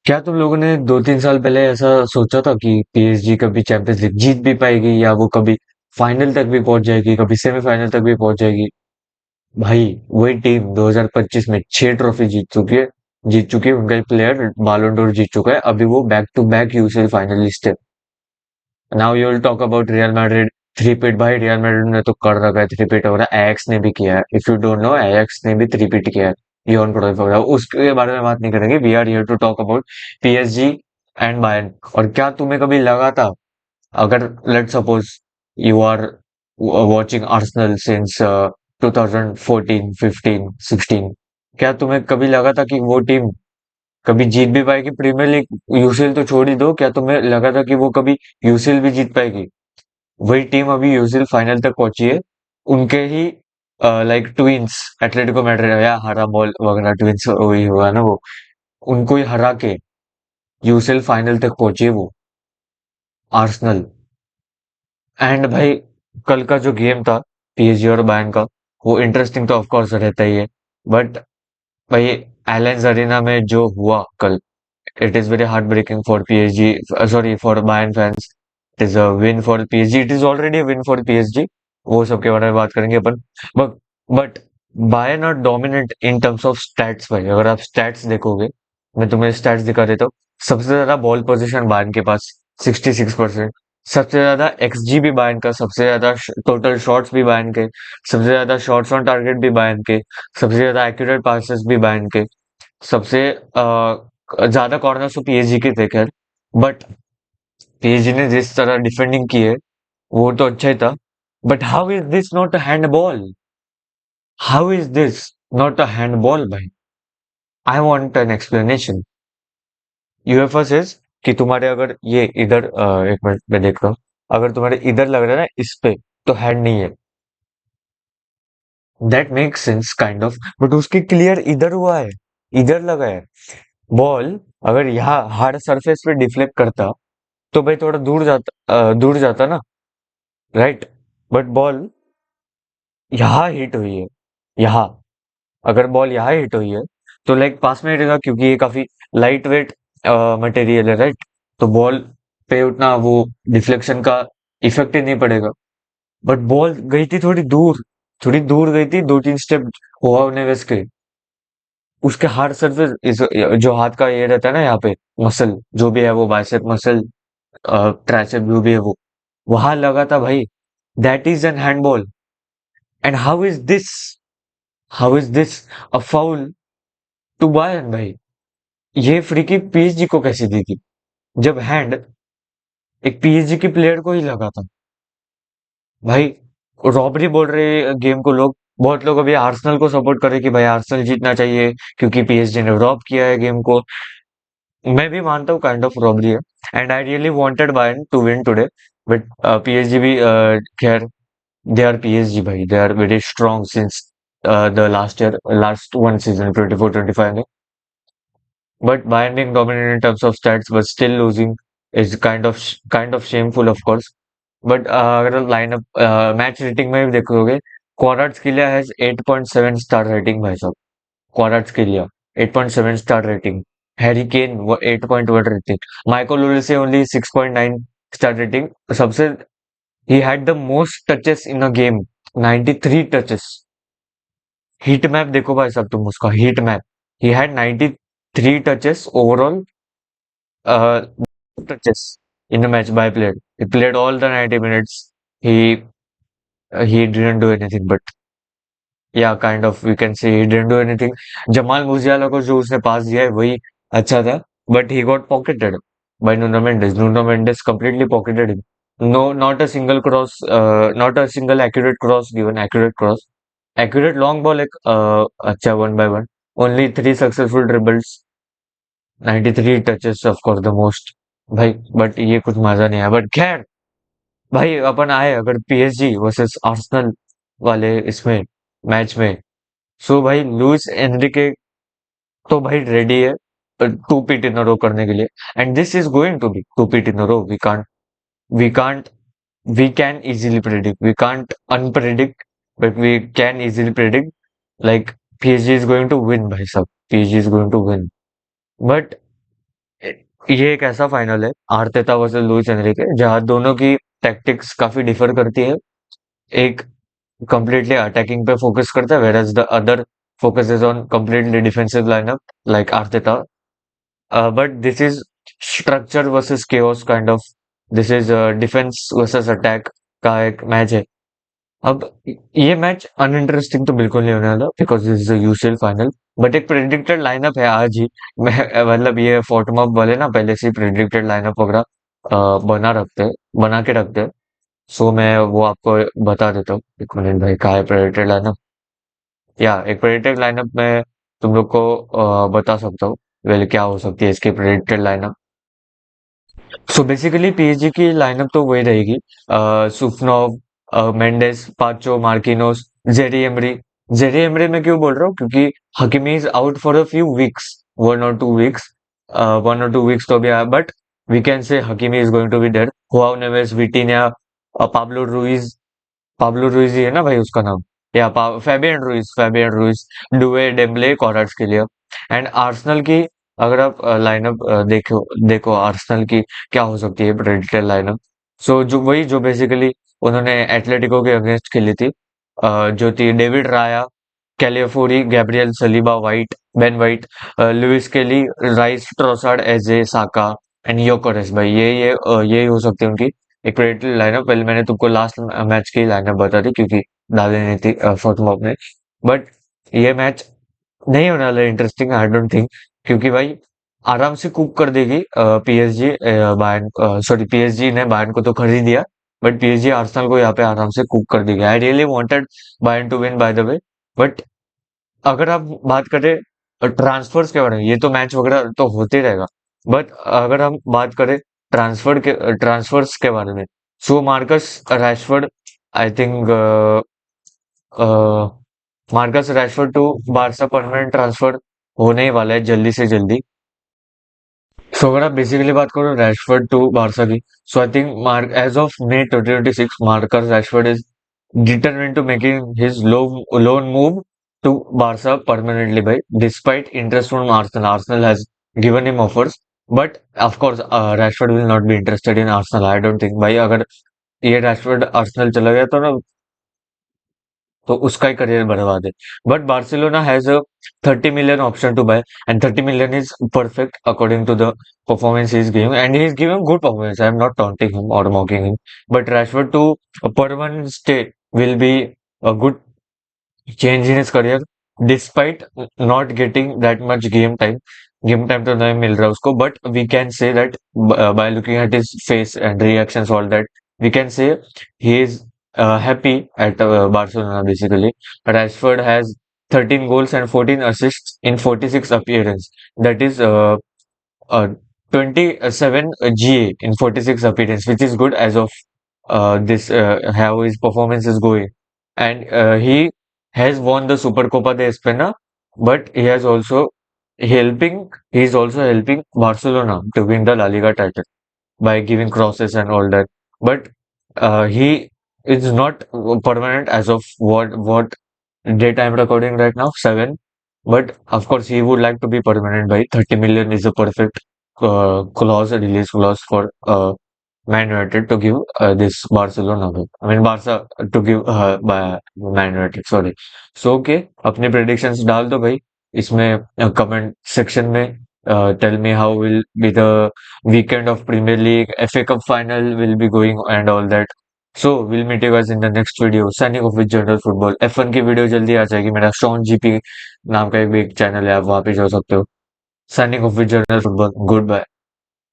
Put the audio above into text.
क्या तुम लोगों ने 2-3 साल पहले ऐसा सोचा था कि पीएसजी कभी चैंपियंस लीग जीत भी पाएगी या वो कभी फाइनल तक भी पहुंच जाएगी, कभी सेमीफाइनल तक भी पहुंच जाएगी? भाई, वही टीम 2025 में 6 ट्रॉफी जीत चुकी है। उनका एक प्लेयर बालोन डोर जीत चुका है। अभी वो back to back UCL finalist है। Now you will talk about Real Madrid threepeat. भाई, रियल मैड्रिड ने तो कर रखा है थ्री-पीट वगैरह, एयाक्स ने भी किया है। इफ यू डोंट नो, एयाक्स ने भी थ्री-पीट किया है। योहान क्राइफ वगैरह, उसके बारे में बात नहीं करेंगे। We are here to talk about PSG and Bayern. और क्या तुम्हें कभी लगा था, अगर let suppose you are watching Arsenal since 2014, 15, 16, क्या तुम्हें कभी लगा था कि वो टीम कभी जीत भी पाएगी प्रीमियर लीग? यूसीएल तो छोड़ ही दो, क्या तुम्हें लगा था कि वो कभी यूसीएल भी जीत पाएगी? वही टीम अभी यूसीएल फाइनल तक पहुंची है। उनके ही लाइक ट्विंस, एटलेटिको मैड्रिड या हरा बॉल वगैरह, ट्विंस वही हुआ ना वो, उनको ही हरा के यूसीएल फाइनल तक पहुंची है वो, आर्सेनल। एंड भाई, कल का जो गेम था पीएसजी और बायर्न का, वो इंटरेस्टिंग तो ऑफ कोर्स रहता ही है। बट भाई, एलेंस अरीना में जो हुआ कल, it is very heart breaking for PSG, sorry for Bayern fans. It is a win for PSG, it is already a win for PSG. वो सब के बारे में बात करेंगे अपन। But but Bayern are dominant in terms of stats. भाई, अगर आप स्टैट्स देखोगे, मैं तुम्हें स्टैट्स दिखा देता हूँ। सबसे ज्यादा बॉल पोजीशन बायर्न के पास, 66%। सबसे ज्यादा एक्सजी भी बायर्न का, सबसे ज्यादा टोटल शॉट्स भी बायर्न के, सबसे ज्यादा शॉट्स ऑन टारगेट भी बायर्न के, सबसे ज्यादा एक्यूरेट पासेस भी बायर्न के, सबसे ज्यादा कॉर्नर्स तो पीएसजी के थे खैर। बट पीएसजी ने जिस तरह डिफेंडिंग की है, वो तो अच्छा ही था। But how is this not a handball? How is this not a handball भाई? I want an explanation. UEFA says कि तुम्हारे अगर ये इधर, एक मिनट में देख रहा हूँ, अगर तुम्हारे इधर लग रहा है ना इस पे, तो हैंड नहीं है। That makes sense kind of, but उसकी क्लियर इधर हुआ है, इधर लगा है। बॉल अगर यहाँ हार्ड सरफेस पे डिफ्लेक्ट करता, तो भाई थोड़ा दूर जाता ना, राइट? बट बॉल यहाँ हिट हुई है, यहाँ। अगर बॉल यहाँ हिट हुई है, तो लाइक पास में हिटेगा, क्योंकि ये काफी लाइट वेट मटेरियल है, राइट? तो बॉल पे उतना वो डिफ्लेक्शन का इफेक्ट ही नहीं पड़ेगा। बट बॉल गई थी थोड़ी दूर गई थी, 2-3 स्टेप हुआ उन्हें के। उसके हार्ड सरफेस, जो हाथ का ये रहता है ना यहाँ पे, मसल जो भी है वो, बाइसेप मसल, ट्राइसेप जो भी है वो, वहां लगा था भाई। That is an handball. And how is this a foul to Bayern भाई? ये फ्री किक पीएसजी को कैसे दी थी, जब हैंड एक पीएसजी के प्लेयर को ही लगा था? भाई, रॉबरी बोल रहे गेम को लोग। बहुत लोग अभी आर्सेनल को सपोर्ट कर रहे कि भाई आर्सेनल जीतना चाहिए क्योंकि पीएसजी ने रॉब किया है गेम को। मैं भी मानता हूँ काइंड ऑफ रॉबरी है। And I really wanted Bayern to win today. But PSG भी, खैर, दे आर पीएसजी भाई, they are very strong since the last one season 24-25 में। But Bayern being dominant in terms of stats but still losing is kind of shameful, of course. But अगर lineup match rating में भी देखोगे, क्वाड्राट्सकीलिया has 8.7 star rating भाई साहब। Kvaratskhelia 8.7 star rating. Harry Kane वो 8.1 rating. Michael Olise only 6.9 star rating. सबसे he had the most touches in a game, 93 touches. Heat map देखो भाई साहब तुम उसका heat map. He had 93 touches overall, uh, touches in the match by played. He played all the 90 minutes. He didn't do anything, but yeah, kind of we can say he didn't do anything. Jamal Musiala को जो उसने पास दिया है वही अच्छा था, but he got pocketed by Nuno Mendes. Nuno Mendes completely pocketed him. No, not a single cross, not a single accurate cross given. Accurate cross, accurate long ball एक अच्छा one by one. Only 3 successful dribbles, 93 touches, of course the most भाई। But ये कुछ मजा नहीं आया, but खैर भाई, अपन आए अगर पीएसजी वर्सेस आर्सेनल वाले इसमें मैच में, सो भाई लुइस एनरिके तो भाई रेडी है टू पीट इन रो करने के लिए। And this is going to be two peat in row. We can't we can easily predict, we can't unpredict, but we can easily predict like PSG is going to win भाई साहब, PSG is going to win. बट ये एक ऐसा final है Arteta versus Luis Enrique जहां दोनों की टैक्टिक्स काफी डिफर करती है। एक completely attacking पे फोकस करता है whereas the other focuses on completely defensive lineup like Arteta. But this is structure versus chaos kind of. This is defense versus attack का एक मैच है। अब ये मैच अनइंटरेस्टिंग तो बिल्कुल नहीं होने वाला because this is a UCL final. But एक प्रेडिक्टेड लाइनअप है आज ही। मैं मतलब ये फोटोमॉप वाले ना पहले से प्रेडिक्टेड लाइनअप वगैरह बना के रखते हैं। सो मैं वो आपको बता देता हूँ एक मिनट भाई कहाँ है प्रेडिक्टेड लाइनअप। या एक प्रेडिक्टेड लाइनअप में तुम लोग को बता सकता हूँ वेल क्या हो सकती है इसकी predicted lineup. So basically PSG की लाइनअप तो वही रहेगी। Safonov, Mendes, Pacho, Marquinhos, Zaire Emery. Zaire Emery मैं क्यों बोल रहा हूँ क्योंकि Hakimi is out for a few weeks, 1 or 2 weeks। 1 or 2 weeks तो भी आया but we can say Hakimi is going to be there. Joao Neves, Vitinha, Pablo Ruiz. Pablo Ruiz ही है ना भाई उसका नाम। या फैबियन रुइज, डुए, डेम्बले, कॉर्ड्स के लिए। एंड आर्सेनल की अगर आप लाइनअप देखो देखो आर्सेनल की क्या हो सकती है प्रेडिक्टेड लाइनअप। सो जो वही जो बेसिकली उन्होंने एटलेटिको के अगेंस्ट खेली थी, जो थी David Raya, Calafiori, Gabriel Saliba, White, Ben White, Lewis Kelly, Rice, Trossard, Eze, Saka and Gyokeres. भाई ये हो सकती है उनकी एक प्रेडिक्टेड लाइनअप। पहले मैंने तुमको लास्ट मैच की लाइनअप बता दी क्योंकि डाली नहीं थी फोटोमॉप ने। बट ये मैच नहीं होने वाला इंटरेस्टिंग आई डोंट थिंक क्योंकि भाई आराम से कुक कर देगी पीएसजी। बायर्न सॉरी पीएसजी ने बायर्न को तो खरीद दिया बट पीएसजी आर्सेनल को यहाँ पे आराम से कुक कर देगी। I really wanted Bayern to win by the way. But अगर आप बात करें ट्रांसफर्स के बारे में, ये तो मैच वगैरह तो होते ही रहेगा बट अगर हम बात करें ट्रांसफर्स के बारे में, so Marcus Rashford I think Marcus Rashford to Barca permanent transfer होने ही वाला है जल्दी से जल्दी। सो अगर आप बेसिकली बात करो रैशफोर्ड टू बारसा की, so I think mark as of May 2026 Marcus Rashford is determined to making his loan move to Barca permanently by despite interest from Arsenal. Arsenal has given him offers, but of course Rashford will not be interested in Arsenal. I don't think भाई अगर ये Rashford Arsenal चला गया तो ना तो उसका ही career बर्बाद है। But Barcelona has a 30 million option to buy and 30 million is perfect according to the performance he is giving and he is giving good performance. I am not taunting him or mocking him, but Rashford to a permanent stay will be a good change in his career despite not getting that much game time. Game time तो नहीं मिल रहा उसको but we can say that by looking at his face and reactions all that we can say he is happy at Barcelona basically. Rashford has 13 goals and 14 assists in 46 appearances. That is 27 GA in 46 appearances, which is good as of this how his performance is going. And he has won the Super Copa de España, but he is also helping Barcelona to win the La Liga title by giving crosses and all that. But he is not permanent as of what date I'm recording right now, 7. But of course, he would like to be permanent by 30 million is a perfect release clause for Man United to give this Barcelona. I mean, Barca to give by Man United, sorry. So, okay, अपने predictions डाल दो भाई इसमें comment section में. Tell me how will be the weekend of Premier League, FA Cup final will be going and all that. So we'll meet you guys in the next video. Signing off with General Football. F1 की video जल्दी आ जाएगी। मेरा Shawn GP नाम का एक भी channel है, आप वहां पे जा सकते हो। Signing off with General Football. Goodbye.